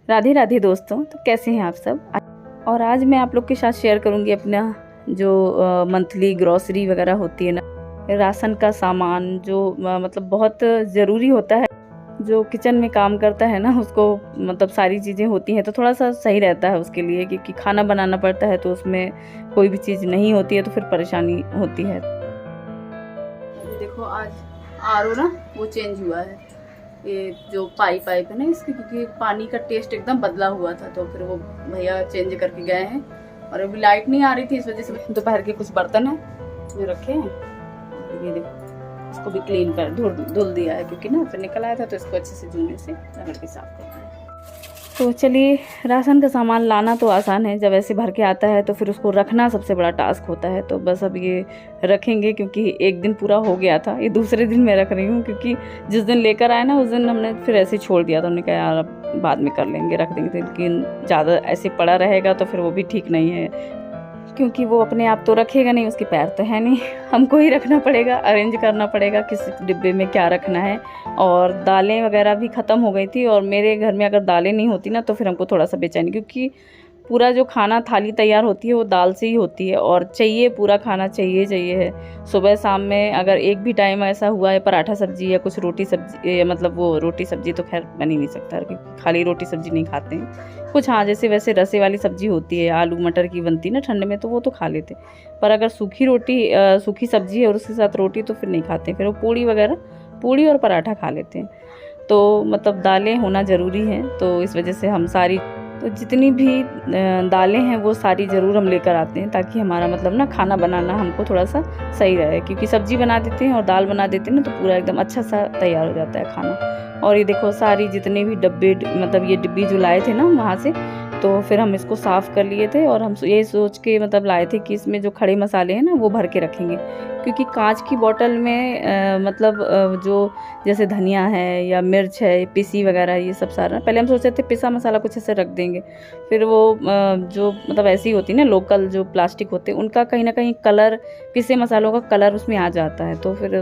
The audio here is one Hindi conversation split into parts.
राधे राधे दोस्तों। तो कैसे हैं आप सब। और आज मैं आप लोग के साथ शेयर करूंगी अपना जो मंथली ग्रॉसरी वगैरह होती है ना, राशन का सामान जो मतलब बहुत ज़रूरी होता है। जो किचन में काम करता है ना, उसको मतलब सारी चीज़ें होती हैं तो थोड़ा सा सही रहता है उसके लिए, क्योंकि खाना बनाना पड़ता है तो उसमें कोई भी चीज़ नहीं होती है तो फिर परेशानी होती है। देखो आज आरओ ना वो चेंज हुआ है, ये जो पाइप है ना इसकी, क्योंकि पानी का टेस्ट एकदम बदला हुआ था तो फिर वो भैया चेंज करके गए हैं। और अभी लाइट नहीं आ रही थी, इस वजह से दोपहर के कुछ बर्तन हैं जो रखे हैं, ये देखो इसको भी क्लीन कर धुल दिया है, क्योंकि ना फिर निकल आया था तो इसको अच्छे से जूने से रगड़ के साफ करना है। तो चलिए, राशन का सामान लाना तो आसान है, जब ऐसे भर के आता है तो फिर उसको रखना सबसे बड़ा टास्क होता है। तो बस अब ये रखेंगे, क्योंकि एक दिन पूरा हो गया था, ये दूसरे दिन मैं रख रही हूँ, क्योंकि जिस दिन लेकर आए ना उस दिन हमने फिर ऐसे ही छोड़ दिया था। हमने कहा यार अब बाद में कर लेंगे, रख देंगे, लेकिन ज़्यादा ऐसे पड़ा रहेगा तो फिर वो भी ठीक नहीं है, क्योंकि वो अपने आप तो रखेगा नहीं, उसके पैर तो है नहीं, हमको ही रखना पड़ेगा, अरेंज करना पड़ेगा किस डिब्बे में क्या रखना है। और दालें वगैरह भी ख़त्म हो गई थी, और मेरे घर में अगर दालें नहीं होती ना तो फिर हमको थोड़ा सा बेचैनी, क्योंकि पूरा जो खाना थाली तैयार होती है वो दाल से ही होती है, और चाहिए पूरा खाना चाहिए है। सुबह शाम में अगर एक भी टाइम ऐसा हुआ है पराठा सब्जी या कुछ रोटी सब्जी, मतलब वो रोटी सब्जी तो खैर बन ही नहीं सकता, क्योंकि खाली रोटी सब्जी नहीं खाते हैं कुछ। हाँ, जैसे वैसे रसे वाली सब्जी होती है, आलू मटर की बनती है ना ठंड में, तो वो तो खा लेते, पर अगर सूखी रोटी सूखी सब्जी है और उसके साथ रोटी तो फिर नहीं खाते, फिर वो पूड़ी और पराठा खा लेते हैं। तो मतलब दालें होना ज़रूरी है, तो इस वजह से हम सारी, तो जितनी भी दालें हैं वो सारी ज़रूर हम लेकर आते हैं, ताकि हमारा मतलब ना खाना बनाना हमको थोड़ा सा सही रहे, क्योंकि सब्जी बना देते हैं और दाल बना देते हैं ना तो पूरा एकदम अच्छा सा तैयार हो जाता है खाना। और ये देखो सारी जितने भी डब्बे, मतलब ये डिब्बी जो लाए थे ना वहाँ से, तो फिर हम इसको साफ़ कर लिए थे, और हम ये सोच के मतलब लाए थे कि इसमें जो खड़े मसाले हैं ना वो भर के रखेंगे, क्योंकि कांच की बोतल में मतलब जो जैसे धनिया है या मिर्च है पिसी वगैरह, ये सब सारा पहले हम सोचते थे पिसा मसाला कुछ ऐसे रख देंगे, फिर वो जो मतलब ऐसी होती ना लोकल जो प्लास्टिक होते हैं उनका कहीं ना कहीं कलर, पिसे मसालों का कलर उसमें आ जाता है। तो फिर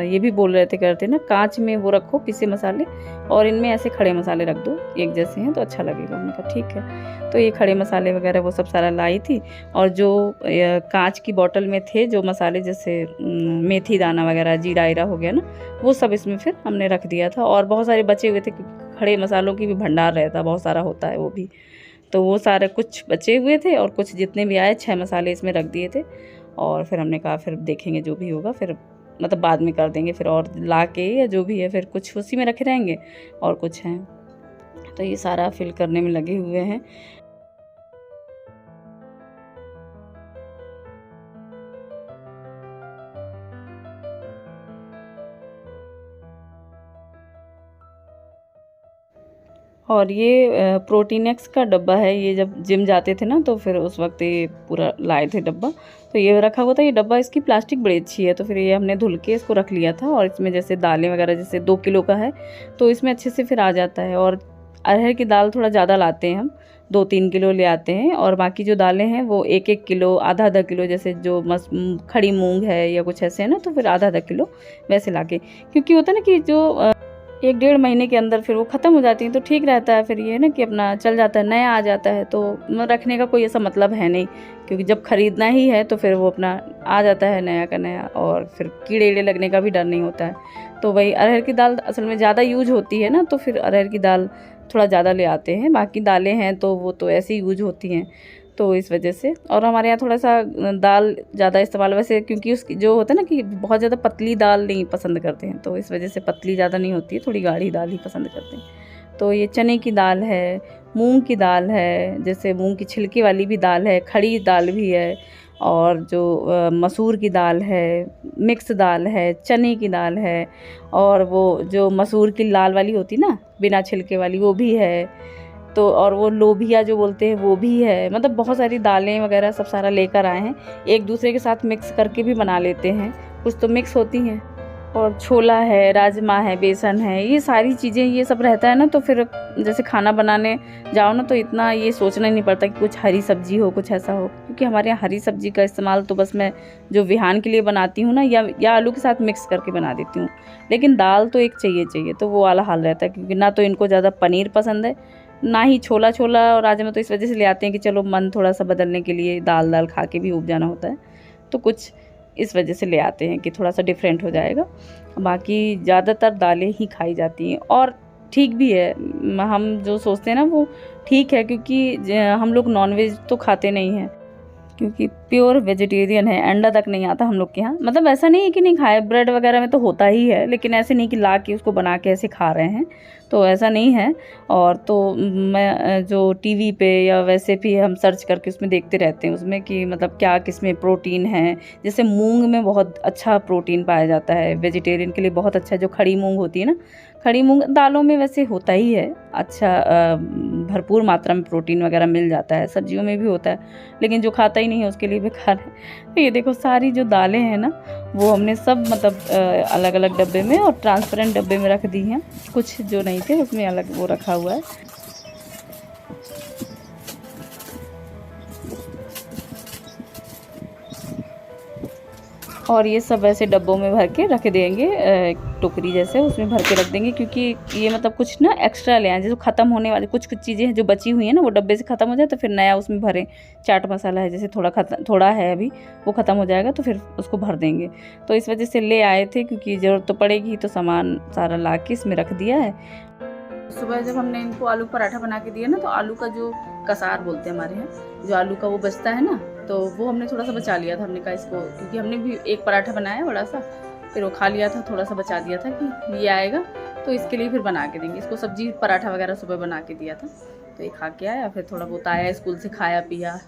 ये भी बोल रहे थे करते ना, कांच में वो रखो पिसे मसाले और इनमें ऐसे खड़े मसाले रख दो, एक जैसे हैं तो अच्छा लगेगा। हमने कहा ठीक है, तो ये खड़े मसाले वगैरह वो सब सारा लाई थी, और जो कांच की बोतल में थे जो मसाले, जैसे मेथी दाना वगैरह, जीरा ईरा हो गया ना, वो सब इसमें फिर हमने रख दिया था। और बहुत सारे बचे हुए थे, खड़े मसालों की भी भंडार रहता, बहुत सारा होता है वो भी, तो वो सारे कुछ बचे हुए थे और कुछ जितने भी आए 6 मसाले इसमें रख दिए थे। और फिर हमने कहा फिर देखेंगे जो भी होगा, फिर मतलब बाद में कर देंगे, फिर और ला के या जो भी है फिर कुछ उसी में रखे रहेंगे और कुछ हैं। तो ये सारा फिल करने में लगे हुए हैं। और ये प्रोटीन एक्स का डब्बा है, ये जब जिम जाते थे ना तो फिर उस वक्त ये पूरा लाए थे डब्बा, तो ये रखा हुआ था। ये डब्बा, इसकी प्लास्टिक बड़ी अच्छी है, तो फिर ये हमने धुल के इसको रख लिया था। और इसमें जैसे दालें वगैरह, जैसे 2 किलो का है तो इसमें अच्छे से फिर आ जाता है। और अरहर की दाल थोड़ा ज़्यादा लाते हैं हम, 2-3 किलो ले आते हैं, और बाकी जो दालें हैं वो 1-1 किलो, आधा किलो, जैसे जो खड़ी मूंग है या कुछ ऐसे है ना, तो फिर आधा किलो वैसे ला के, क्योंकि होता है ना कि जो 1-1.5 महीने के अंदर फिर वो ख़त्म हो जाती हैं, तो ठीक रहता है। फिर ये है ना कि अपना चल जाता है, नया आ जाता है, तो रखने का कोई ऐसा मतलब है नहीं, क्योंकि जब ख़रीदना ही है तो फिर वो अपना आ जाता है नया का नया, और फिर कीड़े वीड़े लगने का भी डर नहीं होता है। तो वही अरहर की दाल असल में ज़्यादा यूज होती है ना, तो फिर अरहर की दाल थोड़ा ज़्यादा ले आते हैं। बाकी दालें हैं तो वो तो ऐसे ही यूज होती हैं, तो इस वजह से। और हमारे यहाँ थोड़ा सा दाल ज़्यादा इस्तेमाल वैसे, क्योंकि उसकी जो होता है ना कि बहुत ज़्यादा पतली दाल नहीं पसंद करते हैं, तो इस वजह से पतली ज़्यादा नहीं होती है, थोड़ी गाढ़ी दाल ही पसंद करते हैं। तो ये चने की दाल है, मूंग की दाल है, जैसे मूंग की छिलके वाली भी दाल है, खड़ी दाल भी है, और जो मसूर की दाल है, मिक्स दाल है, चने की दाल है, और वो जो मसूर की लाल वाली होती ना बिना छिलके वाली, वो भी है। तो और वो लोबिया जो बोलते हैं वो भी है। मतलब बहुत सारी दालें वगैरह सब सारा लेकर आए हैं, एक दूसरे के साथ मिक्स करके भी बना लेते हैं, कुछ तो मिक्स होती हैं। और छोला है, राजमा है, बेसन है, ये सारी चीज़ें, ये सब रहता है ना, तो फिर जैसे खाना बनाने जाओ ना तो इतना ये सोचना ही नहीं पड़ता कि कुछ हरी सब्जी हो, कुछ ऐसा हो, क्योंकि हमारे यहाँ हरी सब्जी का इस्तेमाल तो बस मैं जो विहान के लिए बनाती हूँ ना, या आलू के साथ मिक्स करके बना देती हूँ, लेकिन दाल तो एक चाहिए, तो वो वाला हाल रहता है, क्योंकि ना तो इनको ज़्यादा पनीर पसंद है, ना ही छोला छोला और राजमा तो इस वजह से ले आते हैं कि चलो मन थोड़ा सा बदलने के लिए, दाल दाल खा के भी ऊब जाना होता है, तो कुछ इस वजह से ले आते हैं कि थोड़ा सा डिफरेंट हो जाएगा। बाकी ज़्यादातर दालें ही खाई जाती हैं और ठीक भी है। हम जो सोचते हैं ना वो ठीक है, क्योंकि हम लोग नॉनवेज तो खाते नहीं हैं, क्योंकि प्योर वेजिटेरियन है, अंडा तक नहीं आता हम लोग के यहाँ। मतलब ऐसा नहीं है कि नहीं खाए, ब्रेड वगैरह में तो होता ही है, लेकिन ऐसे नहीं कि ला के उसको बना के ऐसे खा रहे हैं, तो ऐसा नहीं है। और तो मैं जो टीवी पे या वैसे भी हम सर्च करके उसमें देखते रहते हैं उसमें कि मतलब क्या किसमें प्रोटीन है। जैसे मूंग में बहुत अच्छा प्रोटीन पाया जाता है, वेजिटेरियन के लिए बहुत अच्छा है। जो खड़ी मूंग होती है ना, खड़ी मूंग दालों में वैसे होता ही है अच्छा, भरपूर मात्रा में प्रोटीन वगैरह मिल जाता है, सब्जियों में भी होता है, लेकिन जो खाता ही नहीं है उसके लिए बेकार है। तो ये देखो सारी जो दालें हैं ना वो हमने सब मतलब अलग अलग डब्बे में और ट्रांसपेरेंट डब्बे में रख दी हैं, कुछ जो नहीं थे उसमें अलग वो रखा हुआ है। और ये सब ऐसे डब्बों में भर के रख देंगे, टोकरी जैसे उसमें भर के रख देंगे, क्योंकि ये मतलब कुछ ना एक्स्ट्रा ले आए, जैसे ख़त्म होने वाली कुछ चीज़ें हैं जो बची हुई हैं ना, वो डब्बे से ख़त्म हो जाए तो फिर नया उसमें भरें। चाट मसाला है जैसे थोड़ा है अभी, वो ख़त्म हो जाएगा तो फिर उसको भर देंगे। तो इस वजह से ले आए थे, क्योंकि ज़रूरत तो पड़ेगी, तो सामान सारा ला के इसमें रख दिया है। सुबह जब हमने इनको आलू पराठा बना के दिया ना, तो आलू का जो कसार बोलते हैं हमारे यहाँ, जो आलू का वो बचता है ना, तो वो हमने थोड़ा सा बचा लिया था। हमने कहा इसको, क्योंकि हमने भी एक पराठा बनाया बड़ा सा, फिर वो खा लिया था, थोड़ा सा बचा दिया था कि ये आएगा तो इसके लिए फिर बना के देंगे। इसको सब्जी पराठा वगैरह सुबह बना के दिया था, तो ये खा के आया। फिर थोड़ा बहुत आया स्कूल से, खाया पिया,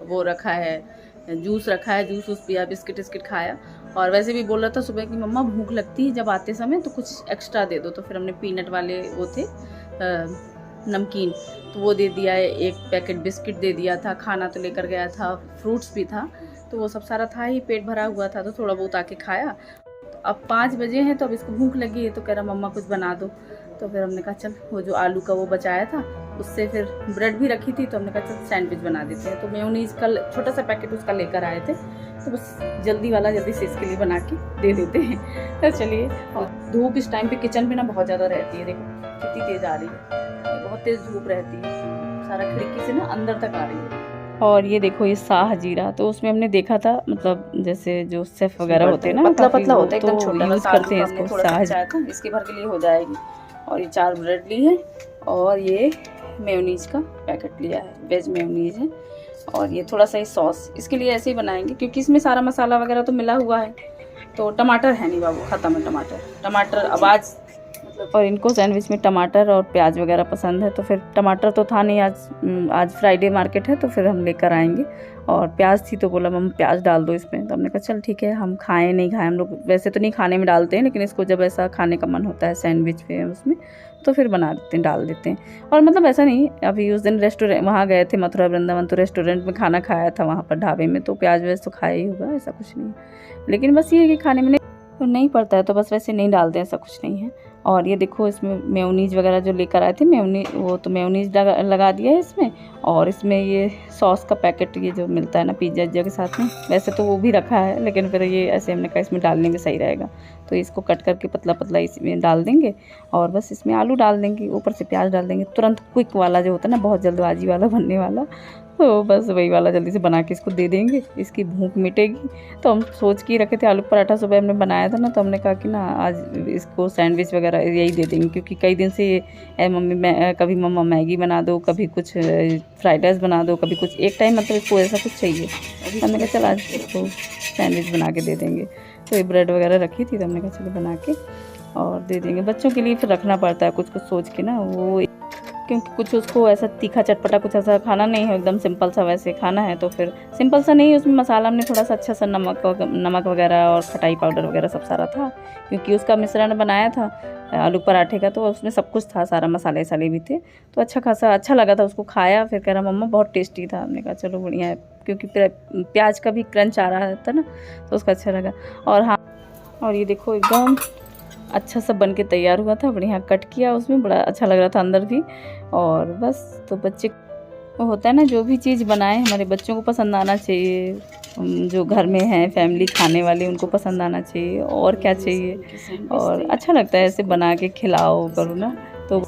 वो रखा है जूस रखा है, जूस पिया, बिस्किट खाया। और वैसे भी बोल रहा था सुबह कि मम्मा भूख लगती है जब आते समय तो कुछ एक्स्ट्रा दे दो, तो फिर हमने पीनट वाले वो थे नमकीन, तो वो दे दिया है। एक पैकेट बिस्किट दे दिया था। खाना तो लेकर गया था, फ्रूट्स भी था, तो वो सब सारा था ही, पेट भरा हुआ था, तो थोड़ा बहुत आके खाया। तो अब 5 बजे हैं तो अब इसको भूख लगी है, तो कह रहा मम्मा कुछ बना दो। तो फिर हमने कहा चल, वो जो आलू का वो बचाया था उससे फिर ब्रेड भी रखी थी, तो हमने कहा चल सैंडविच बना देते हैं। तो मेयोनीज का छोटा सा पैकेट उसका लेकर आए थे, तो बस जल्दी से इसके लिए बना के दे देते हैं। तो चलिए। और धूप इस टाइम पे किचन में ना बहुत ज़्यादा रहती है, देखो कितनी तेज़ आ रही है, बहुत तेज़ धूप रहती है, सारा खिड़की से ना अंदर तक आ रही है। और ये देखो ये शाह जीरा, तो उसमें हमने देखा था मतलब जैसे जो शेफ वगैरह होते हैं ना, पतला पतला होता है एकदम, छोटा यूज़ करते हैं इसको। शाह जीरा इसके भर के लिए हो जाएगी। और ये 4 ब्रेड ली है, और ये मेयोनीज का पैकेट लिया है, वेज मेयोनीज है। और ये थोड़ा सा ही सॉस, इसके लिए ऐसे ही बनाएंगे क्योंकि इसमें सारा मसाला वगैरह तो मिला हुआ है। तो टमाटर है नहीं बाबू, ख़त्म है टमाटर अब आज मतलब। और इनको सैंडविच में टमाटर और प्याज वगैरह पसंद है, तो फिर टमाटर तो था नहीं आज फ्राइडे मार्केट है, तो फिर हम लेकर आएंगे। और प्याज थी तो बोला मम्मा प्याज डाल दो इसमें, तो हमने कहा चल ठीक है, हम खाएं नहीं खाएं, हम लोग वैसे तो नहीं खाने में डालते हैं, लेकिन इसको जब ऐसा खाने का मन होता है सैंडविच पे उसमें, तो फिर बना देते हैं, डाल देते हैं। और मतलब ऐसा नहीं, अभी उस दिन रेस्टोरेंट वहाँ गए थे मथुरा वृंदावन, तो रेस्टोरेंट में खाना खाया था वहाँ पर ढाबे में, तो प्याज वैज तो खाया ही होगा, ऐसा कुछ नहीं। लेकिन बस ये है कि खाने में नहीं पड़ता है, तो बस वैसे नहीं डालते, ऐसा कुछ नहीं है। और ये देखो इसमें मेयोनीज वगैरह जो लेकर आए थे, मेयोनीज लगा दिया है इसमें। और इसमें ये सॉस का पैकेट ये जो मिलता है ना पिज़्ज़ा के साथ में, वैसे तो वो भी रखा है, लेकिन फिर ये ऐसे हमने कहा इसमें डालने में सही रहेगा, तो इसको कट करके पतला पतला इसमें डाल देंगे। और बस इसमें आलू डाल देंगे, ऊपर से प्याज डाल देंगे, तुरंत क्विक वाला जो होता है ना, बहुत जल्दबाजी वाला बनने वाला, तो बस वही वाला जल्दी से बना के इसको दे देंगे, इसकी भूख मिटेगी। तो हम सोच के रखे थे आलू पराठा सुबह हमने बनाया था ना, तो हमने कहा कि ना आज इसको सैंडविच वगैरह यही दे देंगे, क्योंकि कई दिन से कभी मम्मा मैगी बना दो, कभी कुछ फ्राइड राइस बना दो, कभी कुछ, एक टाइम मतलब इसको ऐसा कुछ चाहिए। हमने कहा चल आज इसको सैंडविच बना के दे देंगे। तो ये ब्रेड वगैरह रखी थी, तो हमने कहा चलो बना के और दे देंगे। बच्चों के लिए फिर रखना पड़ता है कुछ सोच के ना, वो क्योंकि कुछ उसको ऐसा तीखा चटपटा कुछ ऐसा खाना नहीं है, एकदम सिंपल सा वैसे खाना है, तो फिर सिंपल सा नहीं, उसमें मसाला हमने थोड़ा सा अच्छा सा नमक वगैरह और खटाई पाउडर वगैरह सब सारा था, क्योंकि उसका मिश्रण बनाया था आलू पराठे का, तो उसमें सब कुछ था, सारा मसाले वसाले भी थे, तो अच्छा खासा अच्छा लगा था उसको। खाया, फिर कह रहा मम्मा बहुत टेस्टी था। हमने कहा चलो बढ़िया है, क्योंकि प्याज का भी क्रंच आ रहा था ना, तो उसका अच्छा लगा। और हाँ, और ये देखो एकदम अच्छा सा बन के तैयार हुआ था, बढ़िया कट किया, उसमें बड़ा अच्छा लग रहा था अंदर भी। और बस, तो बच्चे वो होता है ना, जो भी चीज़ बनाए हमारे बच्चों को पसंद आना चाहिए, जो घर में हैं फैमिली खाने वाले उनको पसंद आना चाहिए, और क्या चाहिए। और अच्छा लगता है ऐसे बना के खिलाओ करो ना, तो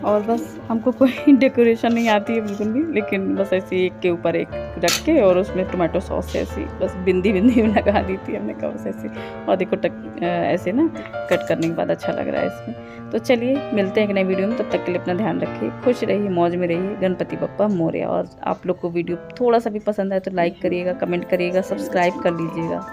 और बस हमको कोई डेकोरेशन नहीं आती है बिल्कुल भी, लेकिन बस ऐसे एक के ऊपर एक रख के और उसमें टोमेटो सॉस ऐसी बस बिंदी बिंदी लगा दी थी हमने, कहा बस ऐसे। और देखो ऐसे ना कट करने के बाद अच्छा लग रहा है इसमें। तो चलिए मिलते हैं एक नई वीडियो में, तब तक के लिए अपना ध्यान रखिए, खुश रहिए, मौज में रहिए। गणपति बप्पा मोरया। और आप लोग को वीडियो थोड़ा सा भी पसंद आए तो लाइक करिएगा, कमेंट करिएगा, सब्सक्राइब कर लीजिएगा।